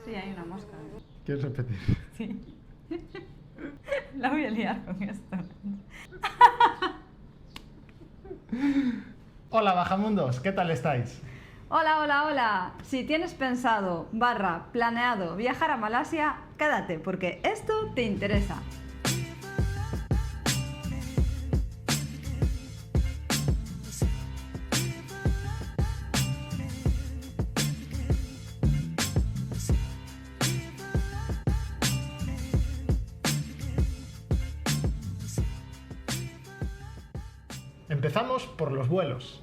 Sí, hay una mosca. ¿Quieres repetir? Sí. La voy a liar con esto. Hola Bajamundos, ¿qué tal estáis? Hola, hola, hola. Si tienes pensado, planeado viajar a Malasia, quédate porque esto te interesa. Empezamos por los vuelos.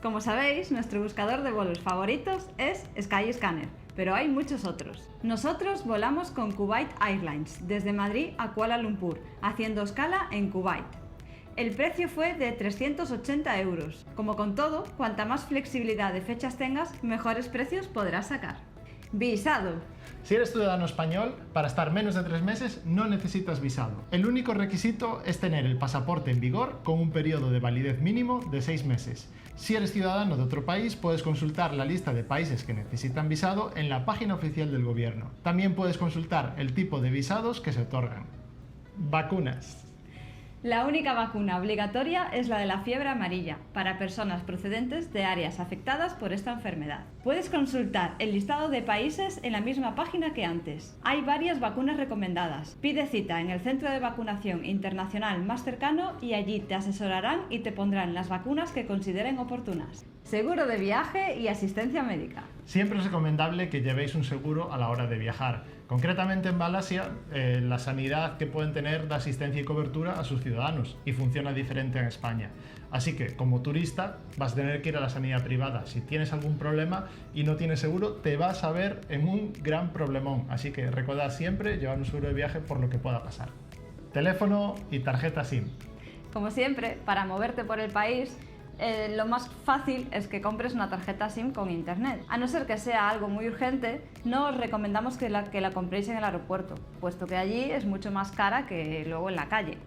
Como sabéis, nuestro buscador de vuelos favoritos es Skyscanner, pero hay muchos otros. Nosotros volamos con Kuwait Airlines desde Madrid a Kuala Lumpur, haciendo escala en Kuwait. El precio fue de 380 euros. Como con todo, cuanta más flexibilidad de fechas tengas, mejores precios podrás sacar. Visado. Si eres ciudadano español, para estar menos de 3 meses no necesitas visado. El único requisito es tener el pasaporte en vigor con un periodo de validez mínimo de 6 meses. Si eres ciudadano de otro país, puedes consultar la lista de países que necesitan visado en la página oficial del gobierno. También puedes consultar el tipo de visados que se otorgan. Vacunas. La única vacuna obligatoria es la de la fiebre amarilla, para personas procedentes de áreas afectadas por esta enfermedad. Puedes consultar el listado de países en la misma página que antes. Hay varias vacunas recomendadas. Pide cita en el centro de vacunación internacional más cercano y allí te asesorarán y te pondrán las vacunas que consideren oportunas. Seguro de viaje y asistencia médica. Siempre es recomendable que llevéis un seguro a la hora de viajar. Concretamente en Malasia, la sanidad que pueden tener da asistencia y cobertura a sus ciudadanos y funciona diferente en España. Así que, como turista, vas a tener que ir a la sanidad privada. Si tienes algún problema y no tienes seguro, te vas a ver en un gran problemón. Así que recuerda siempre llevar un seguro de viaje por lo que pueda pasar. Teléfono y tarjeta SIM. Como siempre, para moverte por el país, lo más fácil es que compres una tarjeta SIM con internet. A no ser que sea algo muy urgente, no os recomendamos que la compréis en el aeropuerto, puesto que allí es mucho más cara que luego en la calle.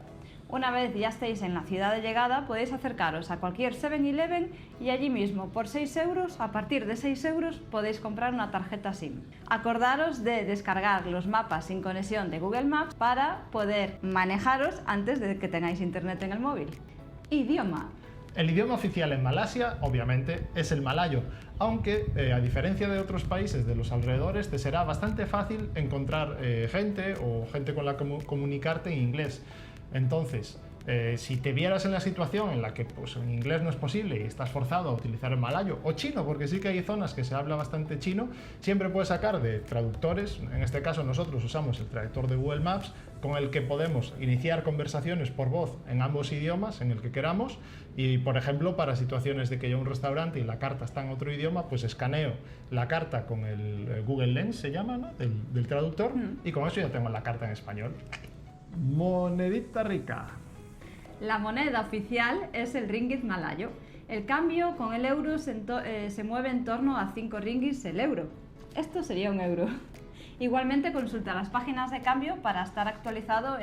Una vez ya estéis en la ciudad de llegada, podéis acercaros a cualquier 7-Eleven y allí mismo, por 6 euros, a partir de 6 euros, podéis comprar una tarjeta SIM. Acordaros de descargar los mapas sin conexión de Google Maps para poder manejaros antes de que tengáis internet en el móvil. Idioma. El idioma oficial en Malasia, obviamente, es el malayo, aunque a diferencia de otros países de los alrededores, te será bastante fácil encontrar gente con la que comunicarte en inglés. Entonces, si te vieras en la situación en la que pues, en inglés no es posible y estás forzado a utilizar el malayo o chino, porque sí que hay zonas que se habla bastante chino, siempre puedes sacar de traductores. En este caso nosotros usamos el traductor de Google Maps, con el que podemos iniciar conversaciones por voz en ambos idiomas, en el que queramos, y por ejemplo para situaciones de que yo a un restaurante y la carta está en otro idioma, pues escaneo la carta con el Google Lens, se llama, ¿no? del traductor, y con eso ya tengo la carta en español. Monedita rica. La moneda oficial es el ringgit malayo. El cambio con el euro se mueve en torno a 5 ringgits el euro. Esto sería un euro. Igualmente consulta las páginas de cambio para estar actualizado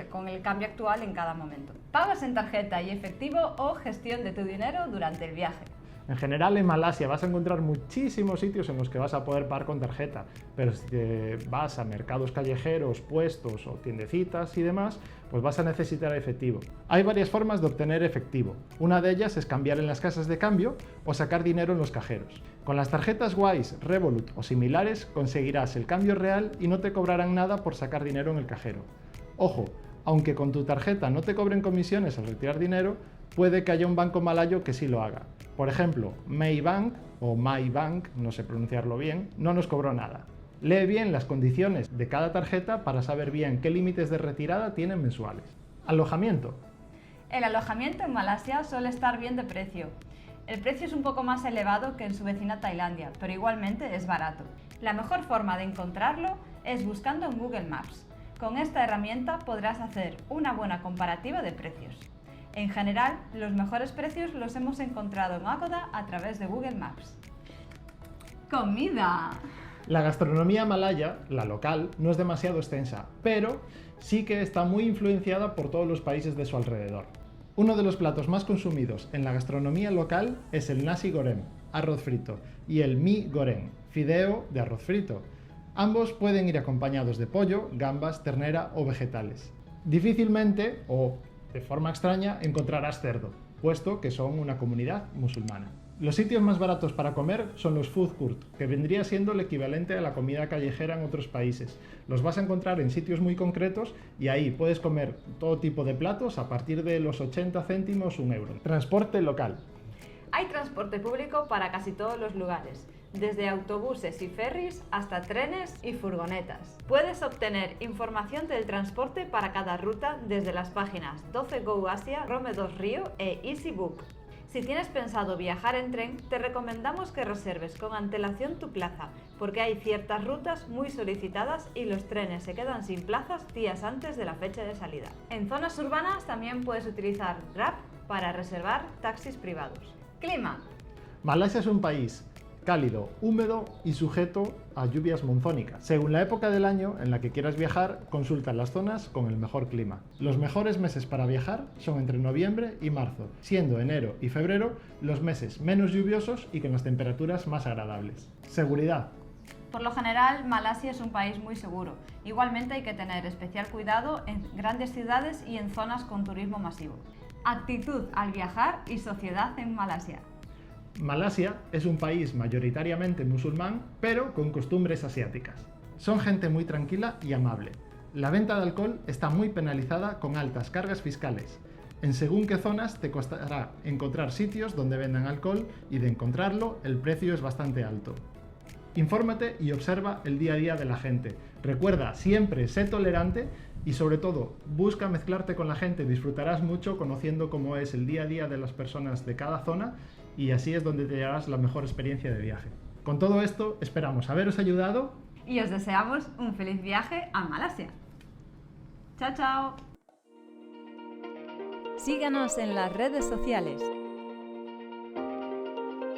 con el cambio actual en cada momento. Pagas en tarjeta y efectivo o gestión de tu dinero durante el viaje. En general en Malasia vas a encontrar muchísimos sitios en los que vas a poder pagar con tarjeta, pero si te vas a mercados callejeros, puestos o tiendecitas y demás, pues vas a necesitar efectivo. Hay varias formas de obtener efectivo. Una de ellas es cambiar en las casas de cambio o sacar dinero en los cajeros. Con las tarjetas Wise, Revolut o similares conseguirás el cambio real y no te cobrarán nada por sacar dinero en el cajero. Ojo, aunque con tu tarjeta no te cobren comisiones al retirar dinero, puede que haya un banco malayo que sí lo haga. Por ejemplo, Maybank o MyBank, no sé pronunciarlo bien, no nos cobró nada. Lee bien las condiciones de cada tarjeta para saber bien qué límites de retirada tienen mensuales. Alojamiento. El alojamiento en Malasia suele estar bien de precio. El precio es un poco más elevado que en su vecina Tailandia, pero igualmente es barato. La mejor forma de encontrarlo es buscando en Google Maps. Con esta herramienta podrás hacer una buena comparativa de precios. En general, los mejores precios los hemos encontrado en Agoda a través de Google Maps. ¡Comida! La gastronomía malaya, la local, no es demasiado extensa, pero sí que está muy influenciada por todos los países de su alrededor. Uno de los platos más consumidos en la gastronomía local es el nasi goreng, arroz frito, y el mie goreng, fideo de arroz frito. Ambos pueden ir acompañados de pollo, gambas, ternera o vegetales. Difícilmente, o de forma extraña, encontrarás cerdo, puesto que son una comunidad musulmana. Los sitios más baratos para comer son los food court, que vendría siendo el equivalente a la comida callejera en otros países. Los vas a encontrar en sitios muy concretos y ahí puedes comer todo tipo de platos a partir de los 80 céntimos, €1. Transporte local. Hay transporte público para casi todos los lugares, desde autobuses y ferries hasta trenes y furgonetas. Puedes obtener información del transporte para cada ruta desde las páginas 12Go Asia, Rome 2 Rio e EasyBook. Si tienes pensado viajar en tren, te recomendamos que reserves con antelación tu plaza, porque hay ciertas rutas muy solicitadas y los trenes se quedan sin plazas días antes de la fecha de salida. En zonas urbanas también puedes utilizar Grab para reservar taxis privados. Clima. Malasia es un país cálido, húmedo y sujeto a lluvias monzónicas. Según la época del año en la que quieras viajar, consulta las zonas con el mejor clima. Los mejores meses para viajar son entre noviembre y marzo, siendo enero y febrero los meses menos lluviosos y con las temperaturas más agradables. Seguridad. Por lo general, Malasia es un país muy seguro. Igualmente hay que tener especial cuidado en grandes ciudades y en zonas con turismo masivo. Actitud al viajar y sociedad en Malasia. Malasia es un país mayoritariamente musulmán, pero con costumbres asiáticas. Son gente muy tranquila y amable. La venta de alcohol está muy penalizada con altas cargas fiscales. En según qué zonas te costará encontrar sitios donde vendan alcohol y de encontrarlo el precio es bastante alto. Infórmate y observa el día a día de la gente. Recuerda, siempre sé tolerante y sobre todo busca mezclarte con la gente. Disfrutarás mucho conociendo cómo es el día a día de las personas de cada zona y así es donde te llevarás la mejor experiencia de viaje. Con todo esto, esperamos haberos ayudado y os deseamos un feliz viaje a Malasia. ¡Chao, chao! Síganos en las redes sociales.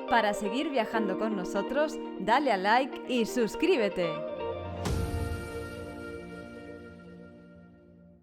Para seguir viajando con nosotros, dale a like y suscríbete.